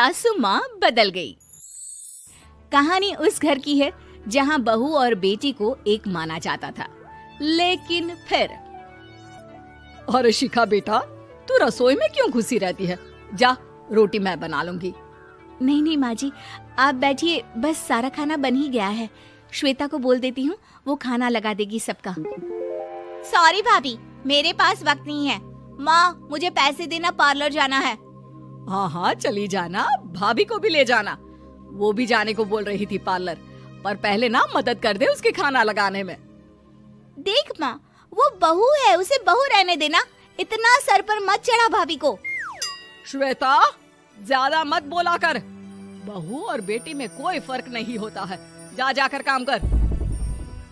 सासू माँ बदल गई। कहानी उस घर की है जहाँ बहू और बेटी को एक माना जाता था, लेकिन फिर अरे शिखा बेटा, तू रसोई में क्यों घुसी रहती है? जा, रोटी मैं बना लूंगी। नहीं नहीं माँ जी, आप बैठिए, बस सारा खाना बन ही गया है। श्वेता को बोल देती हूँ, वो खाना लगा देगी सबका। सॉरी भाभी, मेरे पास वक्त नहीं है। माँ, मुझे पैसे देना, पार्लर जाना है। हाँ हाँ चली जाना, भाभी को भी ले जाना। वो भी जाने को बोल रही थी पार्लर, पर पहले ना मदद कर दे उसके खाना लगाने में। देख माँ, वो बहू है, उसे बहू रहने देना, इतना सर पर मत चढ़ा भाभी को। श्वेता, ज्यादा मत बोला कर। बहू और बेटी में कोई फर्क नहीं होता है। जा जाकर काम कर।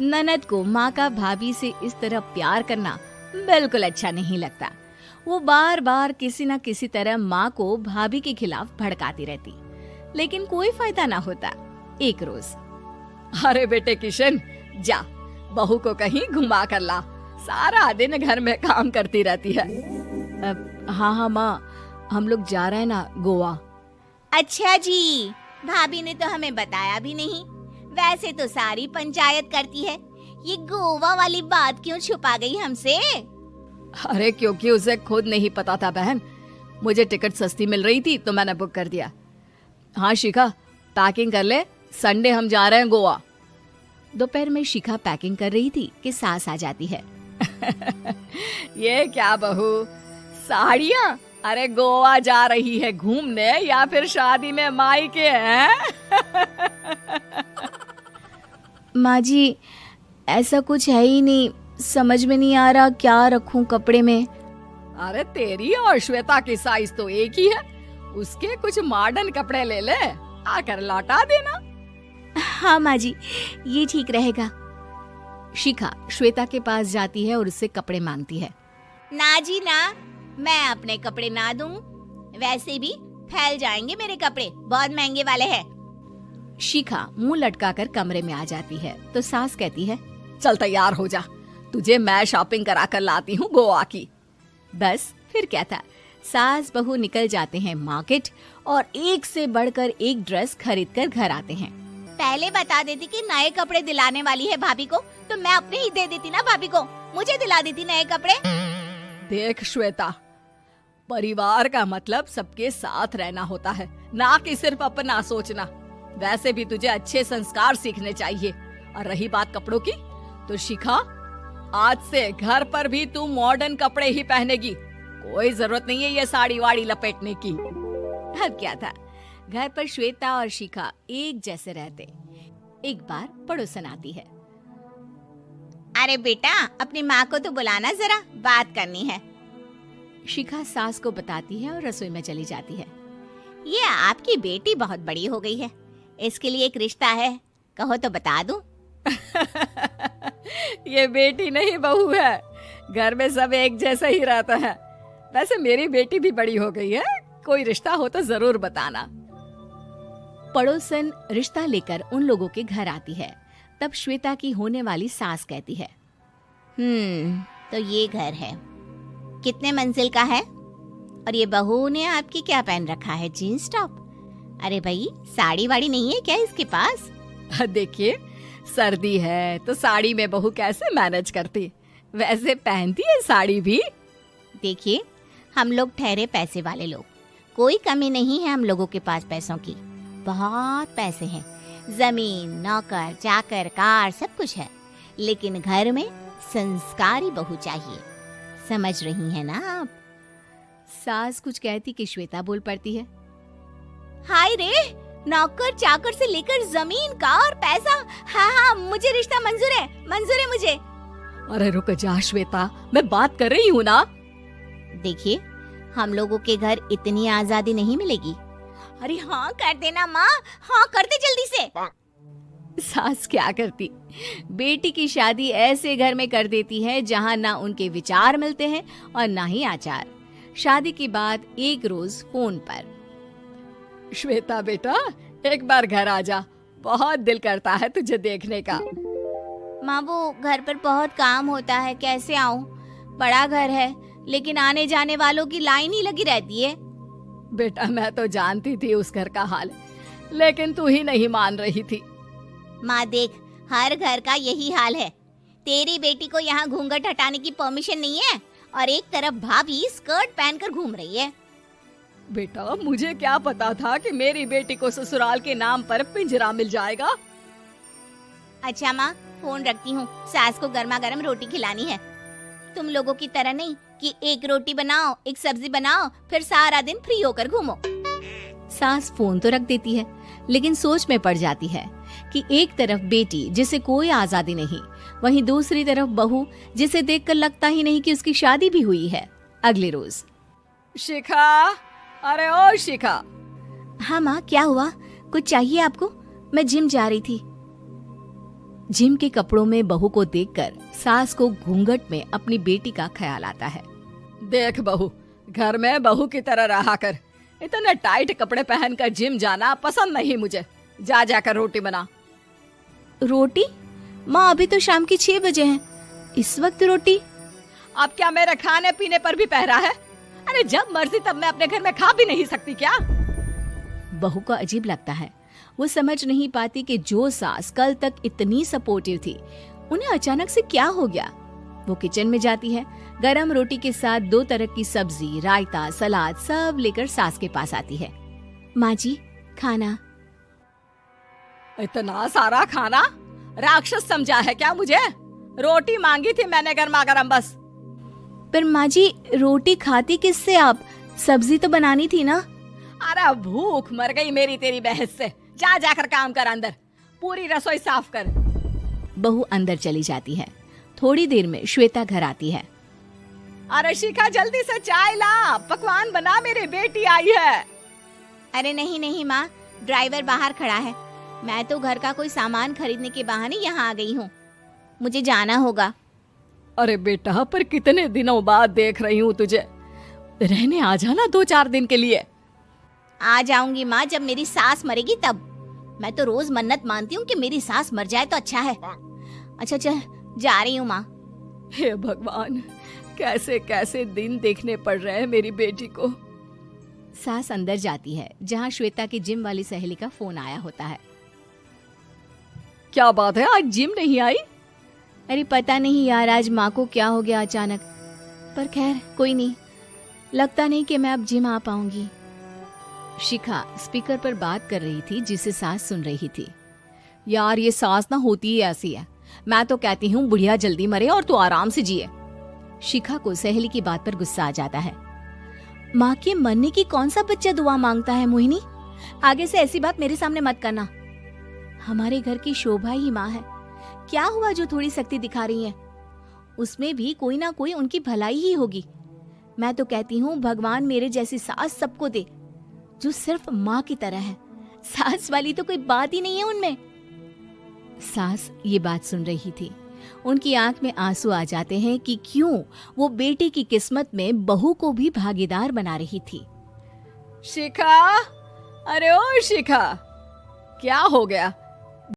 ननद को माँ का भाभी से इस तरह प्यार करना बिल्कुल अच्छा नहीं लगता। वो बार बार किसी न किसी तरह माँ को भाभी के खिलाफ भड़काती रहती, लेकिन कोई फायदा ना होता। एक रोज, अरे बेटे किशन, जा बहू को कहीं घुमा कर ला, सारा दिन घर में काम करती रहती है। हाँ हाँ माँ, हम लोग जा रहे हैं ना गोवा। अच्छा जी, भाभी ने तो हमें बताया भी नहीं। वैसे तो सारी पंचायत करती है, ये गोवा वाली बात क्यों छुपा गई हमसे? अरे क्योंकि उसे खुद नहीं पता था बहन। मुझे टिकट सस्ती मिल रही थी तो मैंने बुक कर दिया। हाँ शिखा, पैकिंग कर ले, संडे हम जा रहे हैं गोवा। दोपहर में शिखा पैकिंग कर रही थी कि सास आ जाती है। ये क्या बहू, साड़ियाँ? अरे गोवा जा रही है घूमने या फिर शादी में मायके हैं? माँ जी, ऐसा कुछ है ही नहीं, समझ में नहीं आ रहा क्या रखूं कपड़े में। अरे तेरी और श्वेता की साइज तो एक ही है, उसके कुछ मॉडर्न कपड़े ले ले, आकर लौटा देना। हाँ माँ जी, ये ठीक रहेगा। शिखा श्वेता के पास जाती है और उससे कपड़े मांगती है। ना जी ना, मैं अपने कपड़े ना दूं, वैसे भी फैल जाएंगे मेरे कपड़े, बहुत महंगे वाले हैं। शिखा मुंह लटकाकर कमरे में आ जाती है तो सास कहती है, चल तैयार हो जा, तुझे मैं शॉपिंग करा कर लाती हूँ गोवा की। बस फिर क्या था, सास बहू निकल जाते हैं मार्केट और एक से बढ़कर एक ड्रेस खरीद कर घर आते हैं। पहले बता देती कि नए कपड़े दिलाने वाली है भाभी को, तो मैं अपने ही दे देती ना भाभी को, मुझे दिला देती नए कपड़े। देख श्वेता, परिवार का मतलब सबके साथ रहना होता है, ना कि सिर्फ अपना सोचना। वैसे भी तुझे अच्छे संस्कार सीखने चाहिए। और रही बात कपड़ों की, तो शिखा, आज से घर पर भी तू मॉडर्न कपड़े ही पहनेगी। कोई जरूरत नहीं है ये साड़ी वाड़ी लपेटने की। अब क्या था, घर पर श्वेता और शिखा एक जैसे रहते। एक बार पड़ोसन आती है। अरे बेटा, अपनी माँ को तो बुलाना जरा, बात करनी है। शिखा सास को बताती है और रसोई में चली जाती है। ये आपकी बेटी बहुत बड़ी हो गई है, इसके लिए एक रिश्ता है, कहो तो बता दूं। ये बेटी नहीं बहू है, घर में सब एक जैसा ही रहता है। वैसे मेरी बेटी भी बड़ी हो गई है, कोई रिश्ता हो तो जरूर बताना। पड़ोसन रिश्ता लेकर उन लोगों के घर आती है। तब श्वेता की होने वाली सास कहती है, तो ये घर है, कितने मंजिल का है? और ये बहू ने आपकी क्या पहन रखा है, जीन्स टॉप? अरे भाई, साड़ी वाड़ी नहीं है क्या इसके पास? देखिए, सर्दी है तो साड़ी में बहू कैसे मैनेज करती, वैसे पहनती है साड़ी भी। देखिए, हम लोग ठहरे पैसे वाले लोग, कोई कमी नहीं है हम लोगों के पास पैसों की, बहुत पैसे हैं, जमीन, नौकर चाकर, कार, सब कुछ है, लेकिन घर में संस्कारी बहू चाहिए। समझ रही हैं ना आप? सास कुछ कहती कि श्वेता बोल पड़ती है, हाय रे, नौकर चाकर से लेकर जमीन, कार, पैसा, हाँ, मुझे रिश्ता मंजूर है मुझे। अरे रुक जा श्वेता, मैं बात कर रही हूँ ना। देखिए, हम लोगों के घर इतनी आजादी नहीं मिलेगी। अरे हाँ कर देना माँ, हाँ कर दे जल्दी से। सास क्या करती, बेटी की शादी ऐसे घर में कर देती है जहाँ ना उनके विचार मिलते हैं और ना ही आचार। शादी के बाद एक रोज फोन पर, श्वेता बेटा, एक बार घर आ जा, बहुत दिल करता है तुझे देखने का। माँ, वो घर पर बहुत काम होता है, कैसे आऊँ? बड़ा घर है, लेकिन आने जाने वालों की लाइन ही लगी रहती है। बेटा मैं तो जानती थी उस घर का हाल, लेकिन तू ही नहीं मान रही थी। माँ देख, हर घर का यही हाल है। तेरी बेटी को यहाँ घूंघट हटाने की परमिशन नहीं है और एक तरफ भाभी स्कर्ट पहनकर घूम रही है। बेटा मुझे क्या पता था कि मेरी बेटी को ससुराल के नाम पर पिंजरा मिल जाएगा। अच्छा माँ, फोन रखती हूँ, सास को गर्मा गर्म रोटी खिलानी है। तुम लोगों की तरह नहीं कि एक रोटी बनाओ, एक सब्जी बनाओ, फिर सारा दिन फ्री होकर घूमो। सास फोन तो रख देती है, लेकिन सोच में पड़ जाती है कि एक तरफ बेटी जिसे कोई आजादी नहीं, वहीं दूसरी तरफ बहू जिसे देखकर लगता ही नहीं कि उसकी शादी भी हुई है। अगले रोज। शिखा, अरे ओ शिखा। हाँ माँ, क्या हुआ? कुछ चाहिए आपको? मैं जिम जा रही थी। जिम के कपड़ों में बहू को देखकर सास को घूंघट में अपनी बेटी का ख्याल आता है। देख बहू, घर में बहू की तरह रहा कर। इतने टाइट कपड़े पहनकर जिम जाना पसंद नहीं मुझे। जा जाकर रोटी बना। रोटी? माँ अभी तो शाम की 6 बजे हैं, इस वक्त रोटी? अब क्या मेरे खाने पीने पर भी पहरा है? अरे जब मर्जी तब मैं अपने घर में खा भी नहीं सकती क्या? बहू को अजीब लगता है। वो समझ नहीं पाती कि जो सास कल तक इतनी सपोर्टिव थी, उन्हें अचानक से क्या हो गया। वो किचन में जाती है, गरम रोटी के साथ 2 तरह की सब्जी, रायता, सलाद सब लेकर सास के पास आती है। माँ जी, खाना। इतना सारा खाना? राक्षस समझा है क्या मुझे? रोटी मांगी थी मैंने गर्मा गर्म बस। पर माँ जी, रोटी खाती किससे आप? सब्जी तो बनानी थी ना। अरे भूख मर गई मेरी तेरी बहस से। जा जाकर काम कर, अंदर पूरी रसोई साफ कर। बहू अंदर चली जाती है। थोड़ी देर में श्वेता घर आती है। अरे शिखा जल्दी से चाय ला, पकवान बना, मेरी बेटी आई है। अरे नहीं नहीं माँ, ड्राइवर बाहर खड़ा है। मैं तो घर का कोई सामान खरीदने के बहाने यहाँ आ गई हूँ, मुझे जाना होगा। अरे बेटा, पर कितने दिनों बाद देख रही हूँ तुझे, रहने आ जाना 2-4 दिन के लिए। आ जाऊंगी माँ, जब मेरी सास मरेगी तब। मैं तो रोज मन्नत मानती हूँ कि मेरी सास मर जाए तो अच्छा है। अच्छा चल, जा रही हूँ माँ। हे भगवान, कैसे कैसे दिन देखने पड़ रहे हैं मेरी बेटी को। सास अंदर जाती है, जहाँ श्वेता की जिम वाली सहेली का फोन आया होता है। क्या बात है, आज जिम नहीं आई? अरे पता नहीं यार, आज माँ को क्या हो गया अचानक। पर खैर कोई नहीं, लगता नहीं कि मैं अब जिम आ पाऊंगी। शिखा स्पीकर पर बात कर रही थी, जिसे सास सुन रही थी। यार ये सास ना होती ही ऐसी है। मैं तो कहती हूँ बुढ़िया जल्दी मरे और तू आराम से जिए। शिखा को सहेली की बात पर गुस्सा आ जाता है। माँ के मरने की कौन सा बच्चा दुआ मांगता है मोहिनी? आगे से ऐसी बात मेरे सामने मत करना। हमारे घर की शोभा ही माँ है। क्या हुआ जो थोड़ी सख्ती दिखा रही है? उसमें भी कोई ना कोई उनकी भलाई ही होगी। मैं तो कहती हूँ भगवान मेरे जैसी सास सबको दे, जो सिर्फ माँ की तरह है। सास वाली तो कोई बात ही नहीं है उनमें। सास ये बात सुन रही थी। उनकी आंख में आंसू आ जाते हैं कि क्यों वो बेटी की किस्मत में बहू को भी भागीदार बना रही थी। शिखा, अरे ओ शिखा, क्या हो गया?